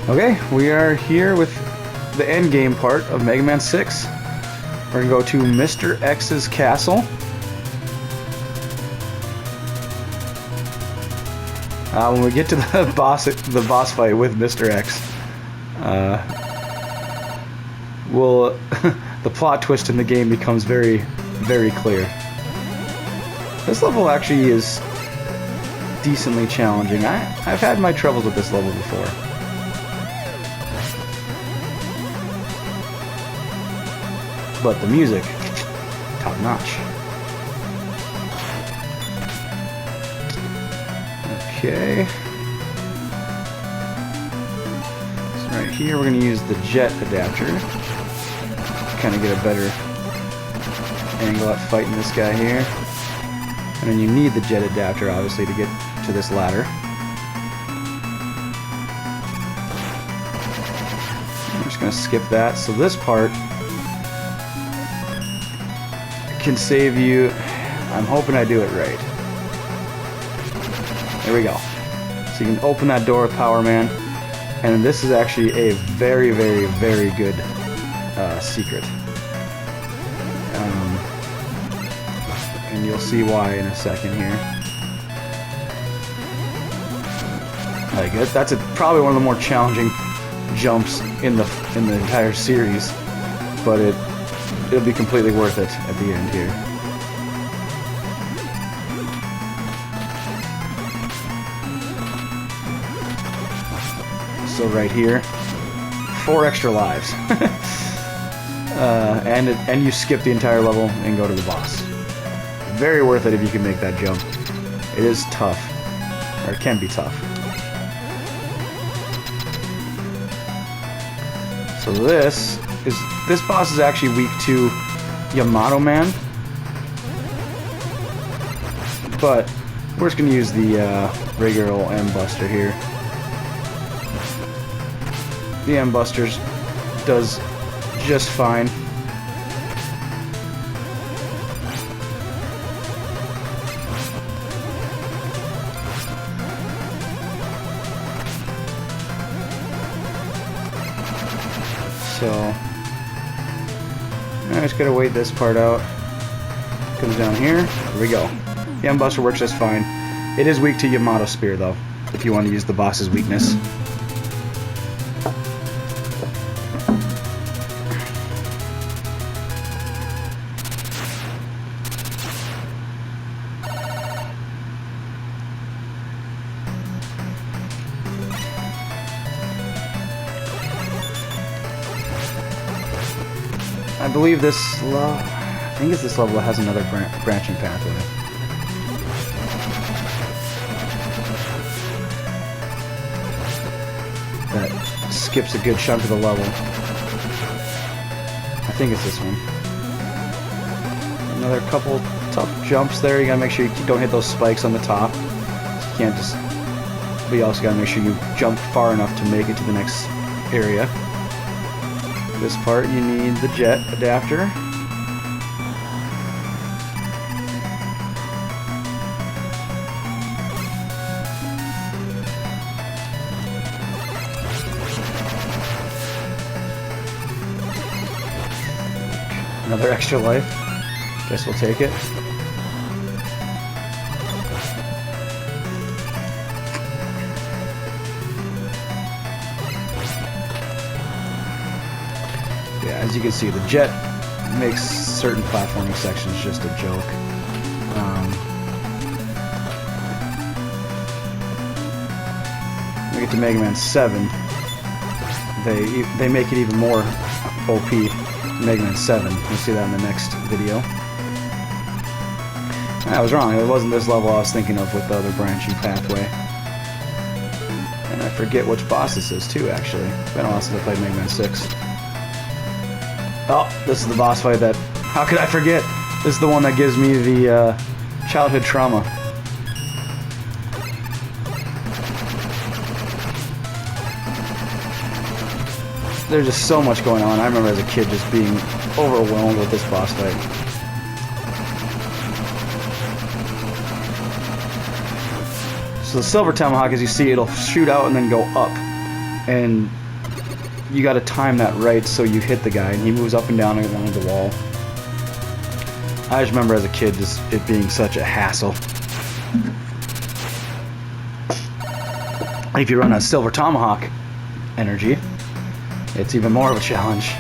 Okay, we are here with the end game part of Mega Man 6. We're gonna go to Mr. X's castle. When we get to the boss fight with Mr. X, the plot twist in the game becomes very, very clear. This level actually is decently challenging. I've had my troubles with this level before. But the music, top notch. Okay. So right here we're going to use the jet adapter. Kind of get a better angle at fighting this guy here. And then you need the jet adapter obviously to get to this ladder. I'm just going to skip that. So this part can save you. I'm hoping I do it right. There we go. So you can open that door with Power Man, and this is actually a very, very, very good secret. And you'll see why in a second here. Like that's probably one of the more challenging jumps in the entire series, but it'll be completely worth it at the end here. So right here, 4 extra lives, and you skip the entire level and go to the boss. Very worth it if you can make that jump. It is tough, or it can be tough. So this boss is actually weak to Yamato Man, but we're just gonna use the regular old M-Buster here. The M-Busters does just fine. So I just gotta wait this part out. Comes down here. Here we go. The M-Buster works just fine. It is weak to Yamato Spear though, if you want to use the boss's weakness. I believe this level, I think it's this level that has another branching pathway. That skips a good chunk of the level. I think it's this one. Another couple tough jumps there. You gotta make sure you don't hit those spikes on the top. So you can't just, but you also gotta make sure you jump far enough to make it to the next area. This part you need the jet adapter. Another extra life. Guess we'll take it. Yeah, as you can see, the jet makes certain platforming sections just a joke. When we get to Mega Man 7, they make it even more OP. Mega Man 7. You'll see that in the next video. I was wrong. It wasn't this level I was thinking of with the other branching pathway. And I forget which boss this is too, actually. It's been a while since I played Mega Man 6. Oh, this is the boss fight that... How could I forget? This is the one that gives me the childhood trauma. There's just so much going on. I remember as a kid just being overwhelmed with this boss fight. So the silver tomahawk, as you see, it'll shoot out and then go up. and you got to time that right so you hit the guy and he moves up and down along the wall. I just remember as a kid just it being such a hassle. If you run a Silver Tomahawk energy, it's even more of a challenge.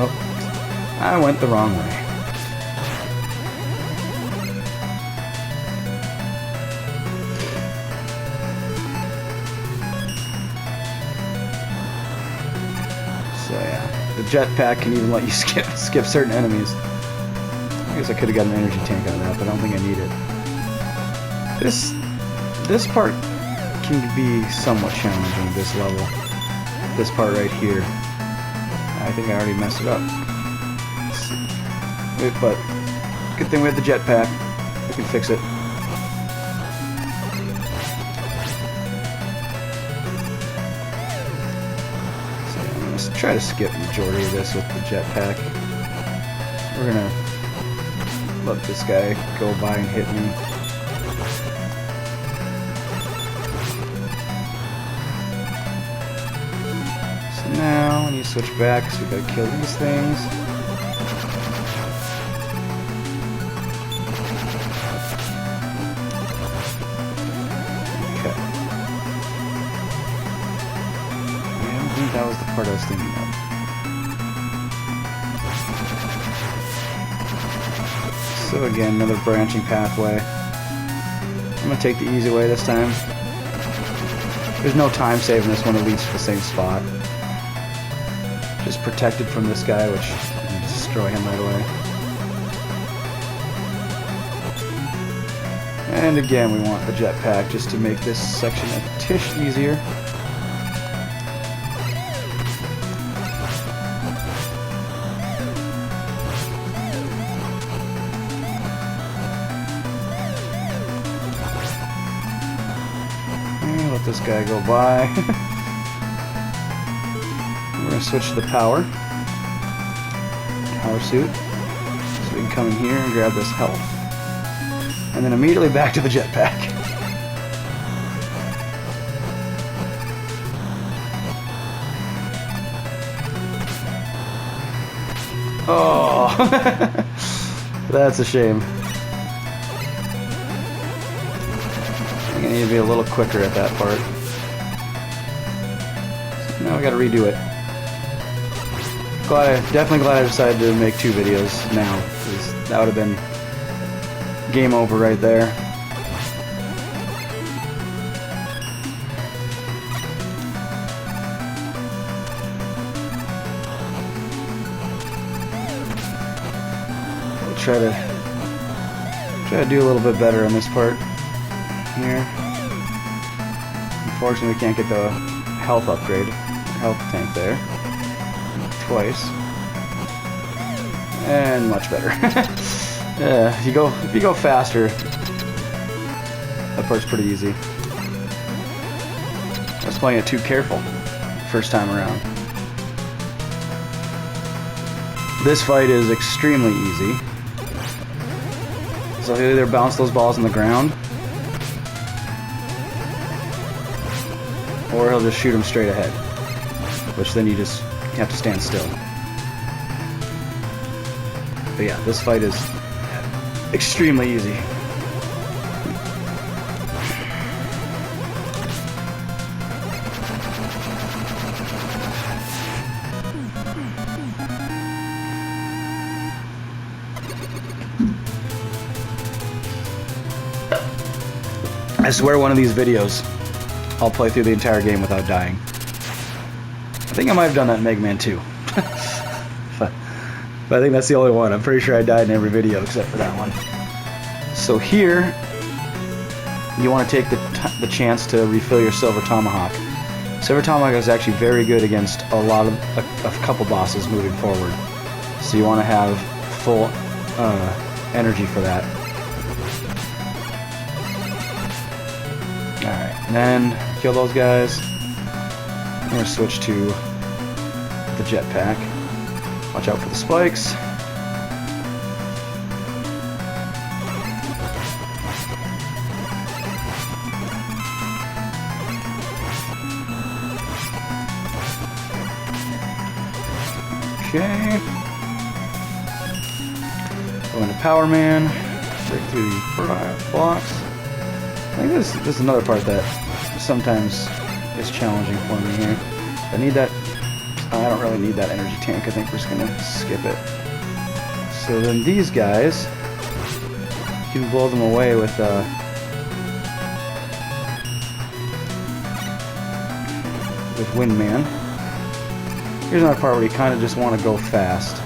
Oh, I went the wrong way. So yeah, the jetpack can even let you skip certain enemies. I guess I could have got an energy tank out of that, but I don't think I need it. This part can be somewhat challenging, this level. This part right here. I think I already messed it up. But good thing we have the jetpack. I can fix it. So I'm going to try to skip the majority of this with the jetpack. We're going to let this guy go by and hit me. So now when you switch back, so we gotta kill these things. Okay. I don't think that was the part I was thinking of. So again, another branching pathway. I'm gonna take the easy way this time. There's no time save in this one, it leads to the same spot. Just protected from this guy, which I can destroy him right away. And again, we want the jetpack just to make this section a tish easier. Let this guy go by. We're going to switch to the power suit. So we can come in here and grab this health. And then immediately back to the jetpack. Oh, that's a shame. I need to be a little quicker at that part. So now we gotta redo it. Definitely glad I decided to make 2 videos now, because that would have been game over right there. We'll try to do a little bit better on this part here. Unfortunately, we can't get the health upgrade, health tank there. Twice. And much better. Yeah, if you go faster, that part's pretty easy. I was playing it too careful first time around. This fight is extremely easy. So he'll either bounce those balls on the ground, or he'll just shoot them straight ahead, which then you just have to stand still. But yeah, this fight is extremely easy. I swear one of these videos I'll play through the entire game without dying. I think I might have done that in Mega Man 2. But I think that's the only one. I'm pretty sure I died in every video except for that one. So here, you want to take the chance to refill your Silver Tomahawk. Silver Tomahawk is actually very good against a couple bosses moving forward. So you want to have full energy for that. Alright, and then kill those guys. I'm going to switch to the jetpack. Watch out for the spikes. Okay. Go into Power Man. Break through the blocks. I think this is another part that sometimes is challenging for me here. I need that. I don't really need that energy tank. I think we're just gonna skip it. So then these guys, you can blow them away with Windman. Here's another part where you kind of just want to go fast.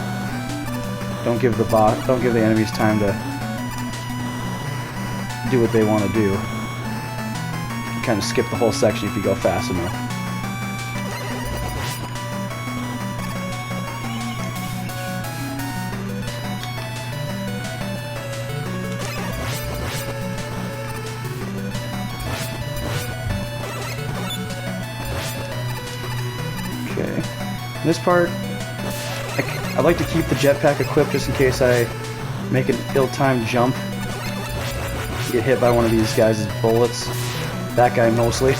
Don't give the enemies time to do what they want to do. You kind of skip the whole section if you go fast enough. Okay. This part, I like to keep the jetpack equipped just in case I make an ill-timed jump. Get hit by one of these guys' bullets. That guy mostly.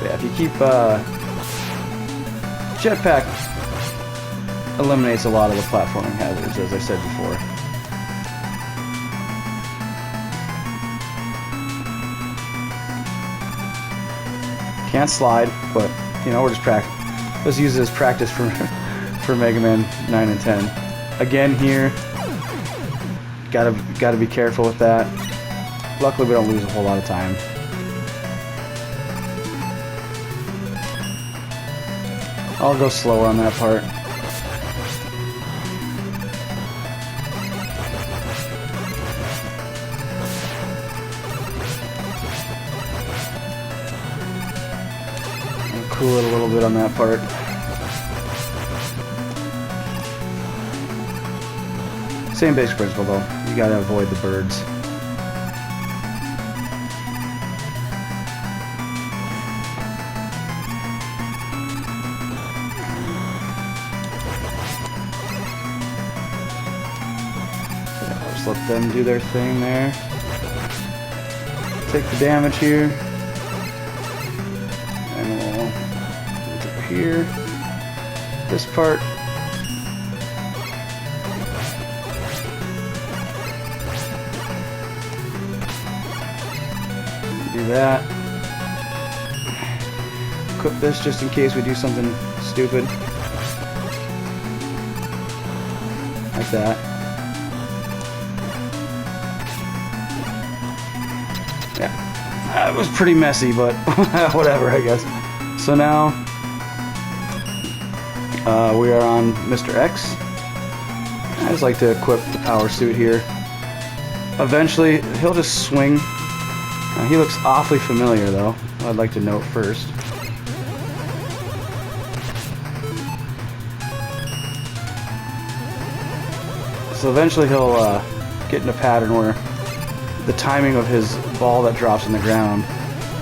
Yeah, if you keep jetpack eliminates a lot of the platforming hazards, as I said before. Can't slide, but you know, we're just practice. Let's use it as practice for Mega Man 9 and 10. Again here, gotta be careful with that. Luckily, we don't lose a whole lot of time. I'll go slower on that part. Cool it a little bit on that part. Same basic principle though. You gotta avoid the birds. Yeah, just let them do their thing there. Take the damage here. Here, this part. Do that. Equip this just in case we do something stupid. Like that. Yeah. That was pretty messy, but whatever, I guess. So now we are on Mr. X. I just like to equip the power suit here. Eventually, he'll just swing. He looks awfully familiar, though. I'd like to note first. So eventually he'll get in a pattern where the timing of his ball that drops on the ground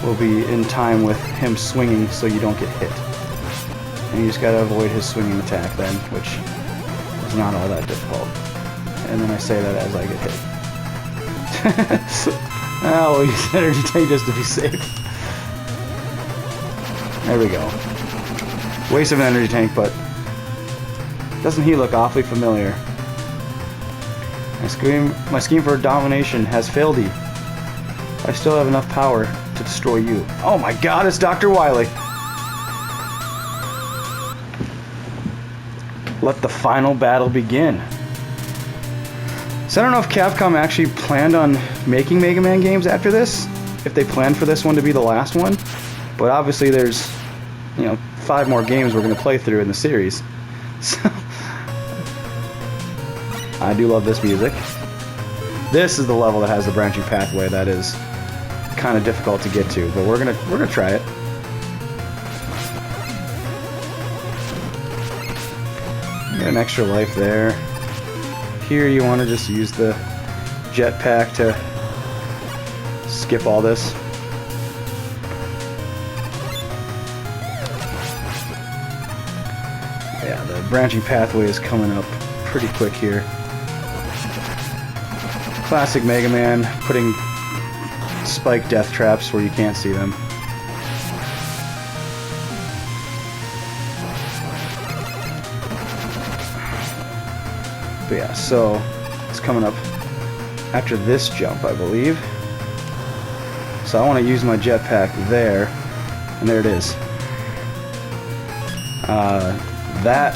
will be in time with him swinging so you don't get hit. And you just gotta avoid his swinging attack then, which is not all that difficult. And then I say that as I get hit. I'll use energy tank just to be safe. There we go. Waste of an energy tank, but doesn't he look awfully familiar? My scheme for domination has failed you. I still have enough power to destroy you. Oh my god, it's Dr. Wily! Let the final battle begin. So I don't know if Capcom actually planned on making Mega Man games after this, if they planned for this one to be the last one, but obviously there's, you know, 5 more games we're going to play through in the series. So I do love this music. This is the level that has the branching pathway that is kind of difficult to get to, but we're gonna try it. Get an extra life there. Here you want to just use the jetpack to skip all this. Yeah, the branching pathway is coming up pretty quick here. Classic Mega Man, putting spike death traps where you can't see them. But yeah, so it's coming up after this jump, I believe. So I want to use my jetpack there, and there it is. That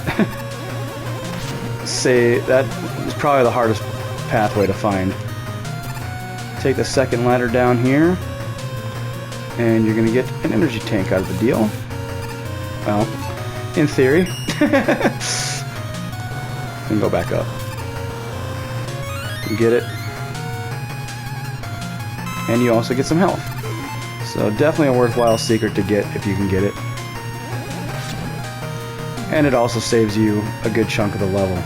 is probably the hardest pathway to find. Take the second ladder down here, and you're gonna get an energy tank out of the deal. Well, in theory. And go back up. You get it. And you also get some health. So definitely a worthwhile secret to get if you can get it. And it also saves you a good chunk of the level.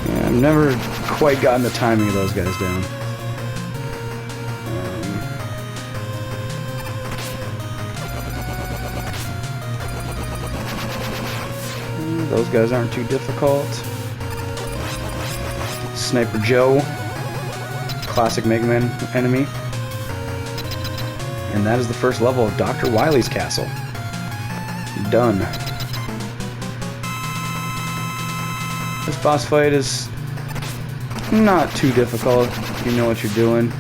Yeah, I've never quite gotten the timing of those guys down. Those guys aren't too difficult. Sniper Joe, classic Mega Man enemy. And that is the first level of Dr. Wily's castle. Done. This boss fight is not too difficult. You know what you're doing.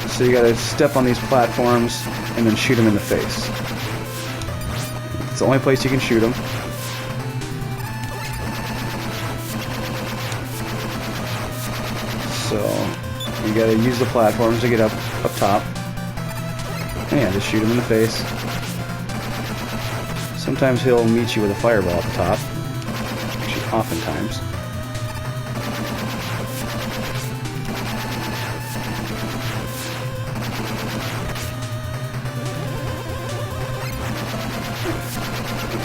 So you gotta step on these platforms and then shoot them in the face. It's the only place you can shoot them. So you gotta use the platforms to get up top. And yeah, just shoot him in the face. Sometimes he'll meet you with a fireball at the top. Actually, oftentimes.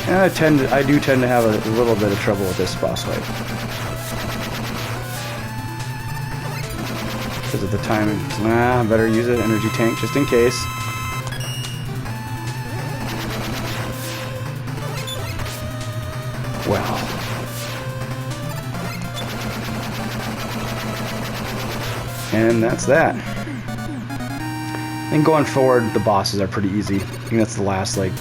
And I do tend to have a little bit of trouble with this boss fight. Because of the timing. I better use an energy tank just in case. Well. And that's that. And going forward, the bosses are pretty easy. I think that's the last, like,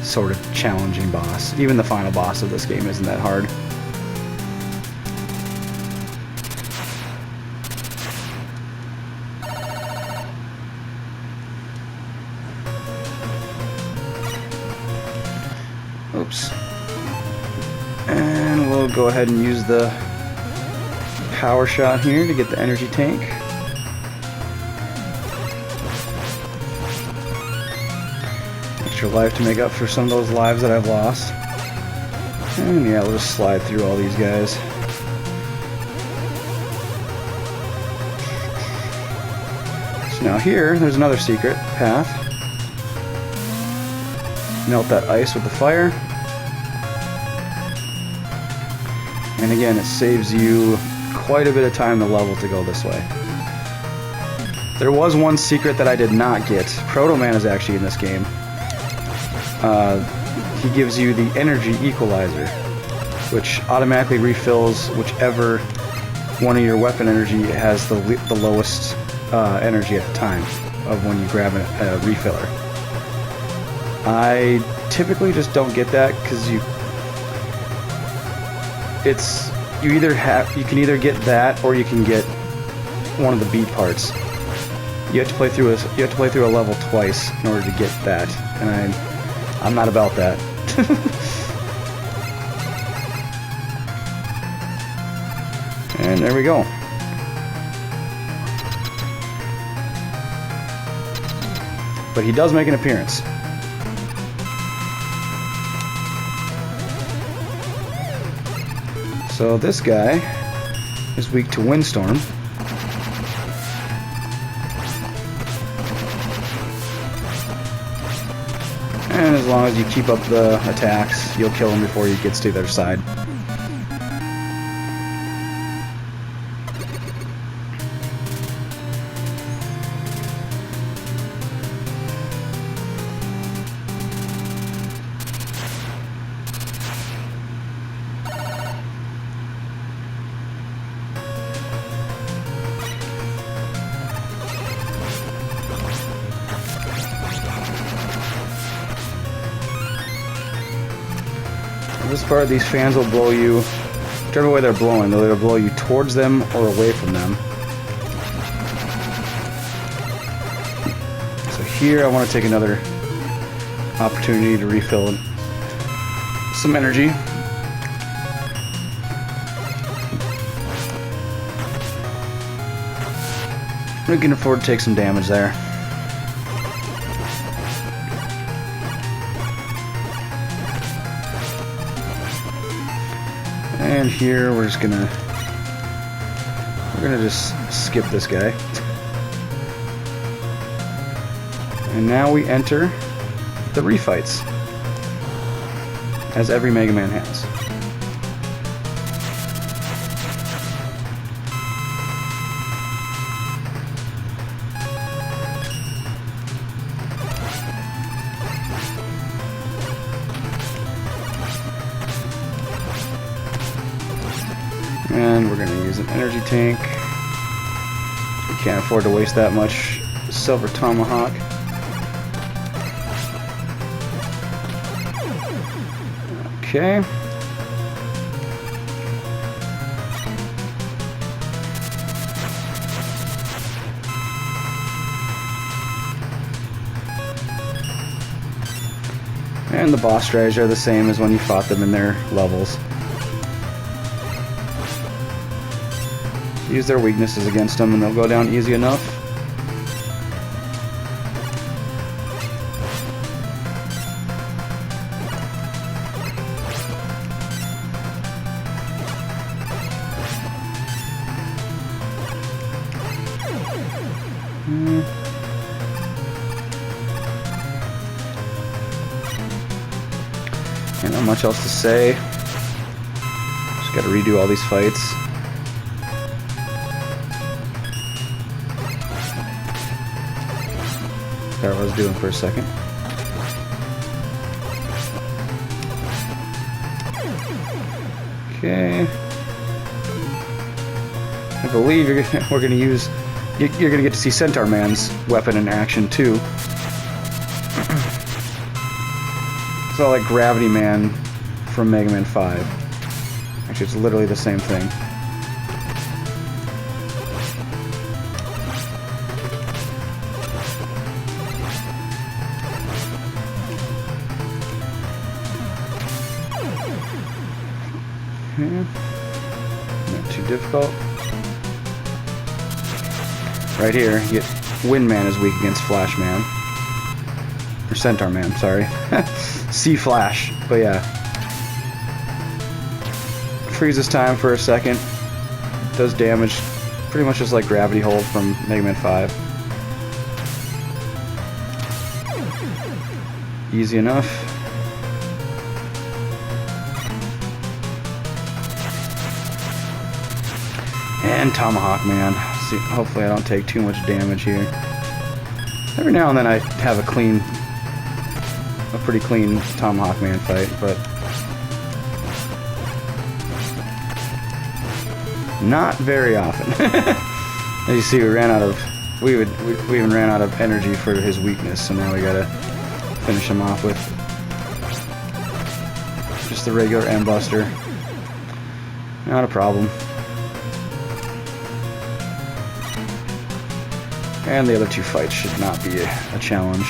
sort of challenging boss. Even the final boss of this game isn't that hard. Oops. And we'll go ahead and use the power shot here to get the energy tank. Extra life to make up for some of those lives that I've lost. And yeah, we'll just slide through all these guys. So now here, there's another secret path. Melt that ice with the fire. And again, it saves you quite a bit of time in the level to go this way. There was one secret that I did not get. Proto Man is actually in this game. He gives you the energy equalizer, which automatically refills whichever one of your weapon energy has the lowest energy at the time of when you grab a refiller. I typically just don't get that because you can either get that or you can get one of the beat parts. You have to play through a level twice in order to get that, and I'm not about that. And there we go. But he does make an appearance. So this guy is weak to Windstorm. And as long as you keep up the attacks, you'll kill him before he gets to the other side. This part, these fans will blow you, whichever way they're blowing, they'll either blow you towards them or away from them. So here I want to take another opportunity to refill some energy. We can afford to take some damage there. And here we're gonna just skip this guy. And now we enter the refights, as every Mega Man has. And we're going to use an energy tank. We can't afford to waste that much Silver Tomahawk. Okay. And the boss strategies are the same as when you fought them in their levels. Use their weaknesses against them and they'll go down easy enough. And not much else to say. Just gotta redo all these fights. That's what I was doing for a second. Okay. I believe we're gonna use. You're gonna get to see Centaur Man's weapon in action too. It's all like Gravity Man from Mega Man 5. Actually, it's literally the same thing. Not too difficult. Right here, you get Wind Man is weak against Flash Man. Or Centaur Man, sorry. Sea Flash, but yeah. Freezes time for a second. Does damage pretty much just like Gravity Hold from Mega Man 5. Easy enough. And Tomahawk Man. See, hopefully I don't take too much damage here. Every now and then I have a pretty clean Tomahawk Man fight, but not very often. As you see, we even ran out of energy for his weakness, so now we gotta finish him off with just the regular M-Buster. Not a problem. And the other two fights should not be a challenge.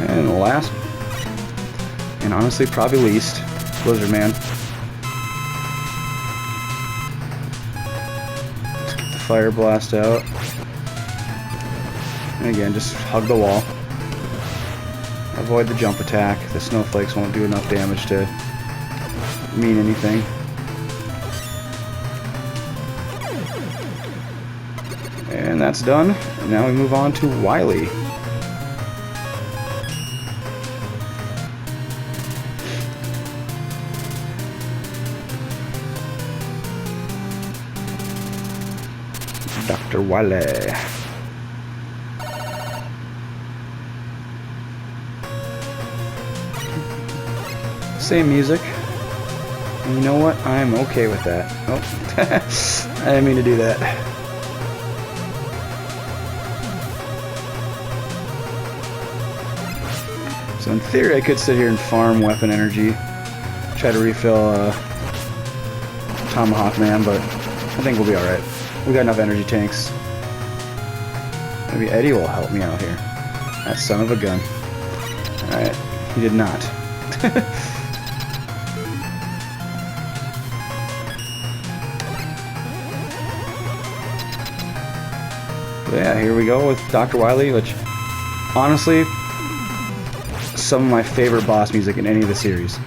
And the last, and honestly probably least, Blizzard Man. Let's get the Fire Blast out. And again, just hug the wall. Avoid the jump attack. The snowflakes won't do enough damage to mean anything. And that's done. And now we move on to Wily. Dr. Wily. Same music. And you know what? I'm okay with that. Oh, I didn't mean to do that. So in theory, I could sit here and farm weapon energy, try to refill Tomahawk Man, but I think we'll be alright. We got enough energy tanks. Maybe Eddie will help me out here. That son of a gun. Alright, he did not. But yeah, here we go with Dr. Wily, which, honestly, some of my favorite boss music in any of the series.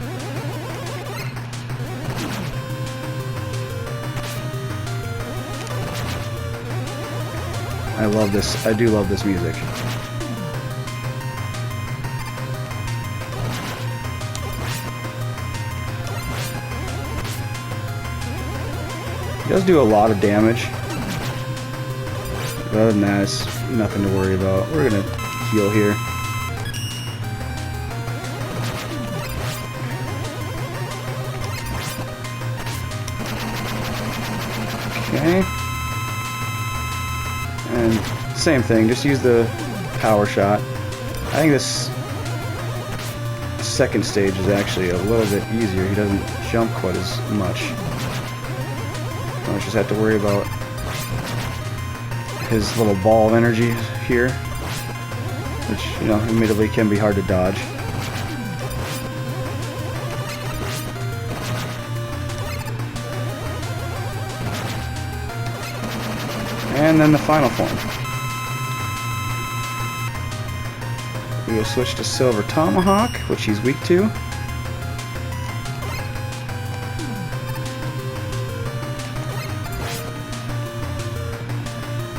I love this. I do love this music. It does do a lot of damage. But other than that, it's nothing to worry about. We're gonna heal here. Okay. And same thing, just use the power shot. I think this second stage is actually a little bit easier. He doesn't jump quite as much. I just have to worry about his little ball of energy here, which, you know, admittedly can be hard to dodge. And then the final form. We will switch to Silver Tomahawk, which he's weak to.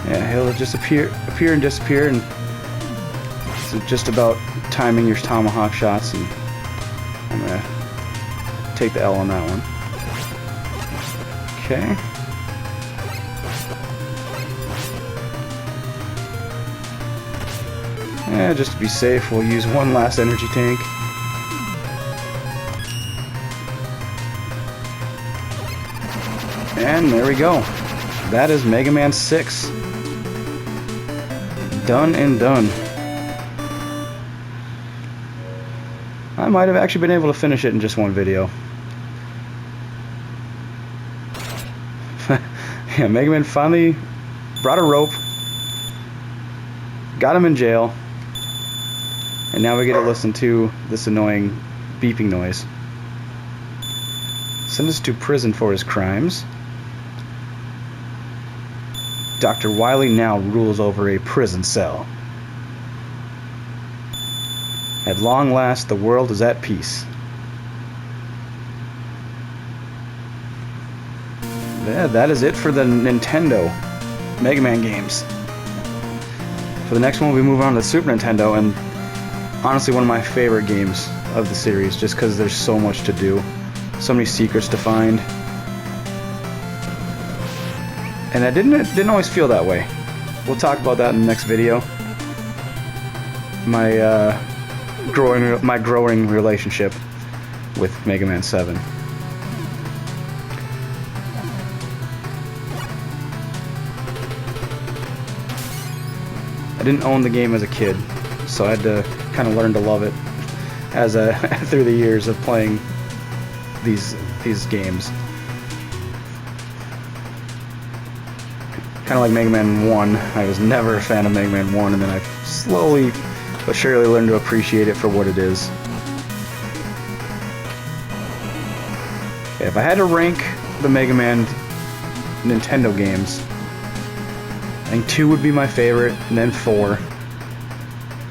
Yeah, he'll just appear and disappear, and it's just about timing your Tomahawk shots, and I'm gonna take the L on that one. Okay. Yeah, just to be safe, we'll use one last energy tank. And there we go. That is Mega Man 6. Done and done. I might have actually been able to finish it in just one video. Yeah, Mega Man finally brought a rope, got him in jail, and now we get to listen to this annoying beeping noise. Sentenced to prison for his crimes, Dr. Wily now rules over a prison cell. At long last, the world is at peace. Yeah, that is it for the Nintendo Mega Man games. For the next one, we move on to Super Nintendo, and honestly one of my favorite games of the series, just because there's so much to do, so many secrets to find. And it didn't always feel that way. We'll talk about that in the next video. My growing relationship with Mega Man 7. I didn't own the game as a kid, so I had to kind of learn to love it as through the years of playing these games. Kind of like Mega Man 1. I was never a fan of Mega Man 1, and then I slowly but surely learned to appreciate it for what it is. Okay, if I had to rank the Mega Man Nintendo games, I think 2 would be my favorite, and then 4,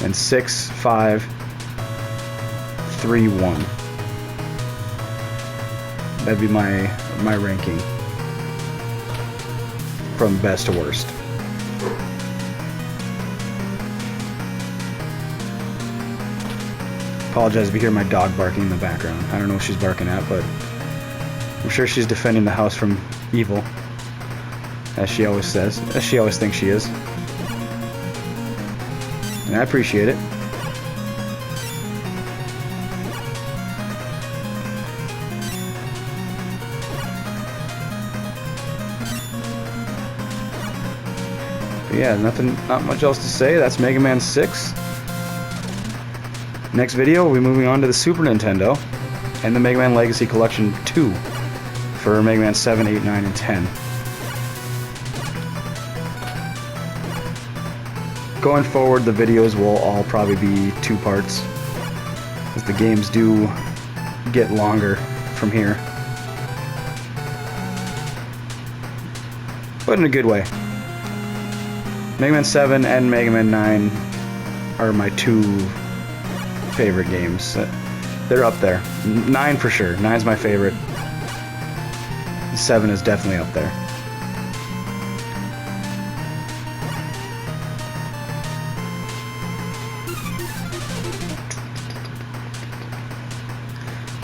and 6, 5, 3, 1. That'd be my ranking from best to worst. Apologize if you hear my dog barking in the background. I don't know what she's barking at, but I'm sure she's defending the house from evil, as she always says, as she always thinks she is. And I appreciate it. yeah, not much else to say. That's Mega Man 6. Next video, we'll be moving on to the Super Nintendo and the Mega Man Legacy Collection 2 for Mega Man 7, 8, 9, and 10. Going forward, the videos will all probably be 2 parts, as the games do get longer from here. But in a good way. Mega Man 7 and Mega Man 9 are my 2 favorite games. They're up there. 9 for sure. 9's my favorite. 7 is definitely up there.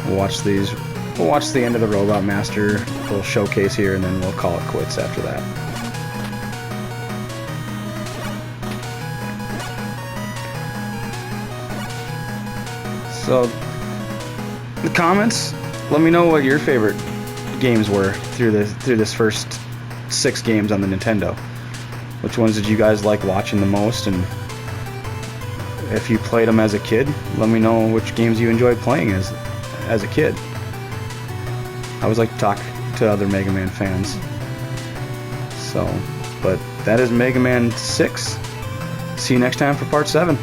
We'll watch these. We'll watch the end of the Robot Master little showcase here, and then we'll call it quits after that. So, in the comments, let me know what your favorite games were through this first 6 games on the Nintendo. Which ones did you guys like watching the most, and if you played them as a kid, let me know which games you enjoyed playing as a kid. I always like to talk to other Mega Man fans. So, but that is Mega Man 6. See you next time for part 7.